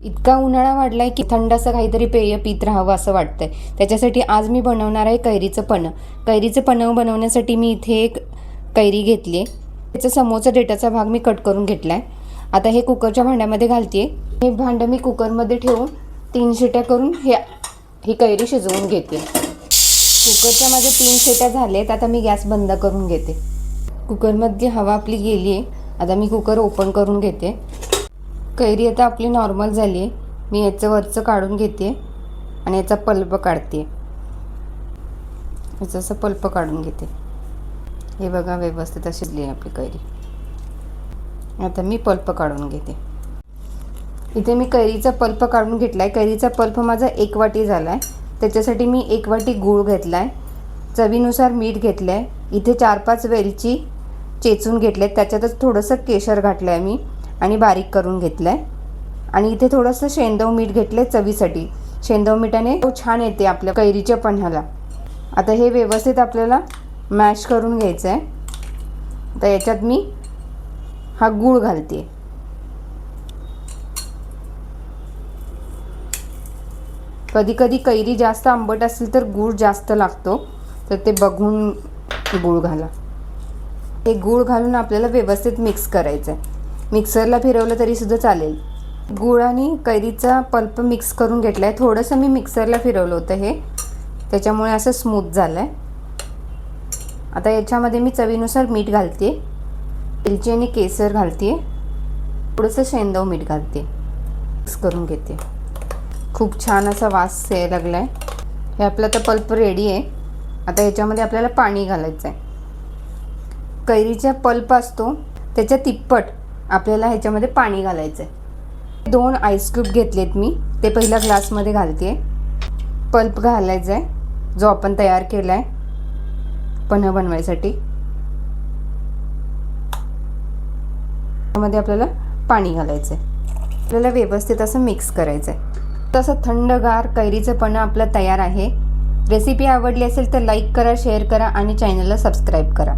इतका उन्हाळा वाढलाय की थंड असं काहीतरी पेय पीत राहावं असं वाटतंय। त्याच्यासाठी आज मी बनवणार आहे कैरीचं पन्ह। कैरीचं पन्ह बनवण्यासाठी मी इथे एक कैरी घेतली आहे। त्याचा समोरचा डेटाचा भाग मी कट करून घेतलाय। आता हे कुकरच्या भांड्यामध्ये घालते। हे भांडं मी कुकरमध्ये ठेवून 3 शिट्या करून ही कैरी शिजवून घेते। कुकरच्या माझ्या 3 शिट्या झालेत। आता मी गॅस बंद करून घेते। कुकरमधली हवा आपली गेली आहे। आता मी कुकर ओपन करून घेते। कैरी आता आपली नॉर्मल झाली आहे। मी याचं वरचं काढून घेते आणि याचा पल्प काढते। याचा असं पल्प काढून घेते। हे बघा व्यवस्थित शिजली आहे आपली कैरी। आता मी पल्प काढून घेते। इथे मी कैरीचा पल्प काढून घेतलाय। कैरीचा पल्प माझा 1 वाटी झालाय। त्याच्यासाठी मी 1 वाटी गूळ घेतलाय, चवीनुसार मीठ घेतलंय, इथे 4-5 वेलची चेचून घेतलेत, त्याच्यातच थोडंसं केशर घातलंय मी आणि बारीक करून घेतलंय, आणि इथे थोडंसं शेंदव मीठ घेतलंय चवीसाठी। शेंदव मीठाने छान येते आपल्या कैरीच्या पन्हाला। आता हे व्यवस्थित आपल्याला मॅश करून घ्यायचं आहे। तर याच्यात मी हा गूळ घालते। कधी कधी कैरी जास्त आंबट असेल तर गूळ जास्त लागतो, तर ते बघून गूळ घाला। हे गूळ घालून आपल्याला व्यवस्थित मिक्स करायचं आहे। मिक्सरला फिरवलं तरी सुद्धा चालेल। गूळ आणि कैरीचा पल्प मिक्स करून घेतलाय। थोडंसं मी मिक्सरला फिरवलं होतं हे, त्याच्यामुळे असं स्मूथ झालंय। आता याच्यामध्ये मी चवीनुसार मीठ घालते, वेलची आणि केसर घालते, थोडंसं शेंदव मीठ घालते, मिक्स करून घेते। खूप छान असा वास यायला लागलाय। हे आपलं तर पल्प रेडी आहे। आता याच्यामध्ये आपल्याला पाणी घालायचं आहे। कैरीचा पल्प असतो त्याच्या तिप्पट आपल्याला ह्याच्यामध्ये पाणी घालायचं आहे। 2 आईस क्यूब घेतलेत मी, ते पहिल्या ग्लासमध्ये घालते। पल्प घालायचा आहे जो आपण तयार केला आहे पन्ह बनवायसाठी। त्यामध्ये आपल्याला पाणी घालायचं आहे। आपल्याला व्यवस्थित असं मिक्स करायचं आहे। तसं थंडगार कैरीचं पन्ह आपलं तयार आहे। रेसिपी आवडली असेल तर लाईक करा, शेअर करा आणि चॅनलला सबस्क्राईब करा।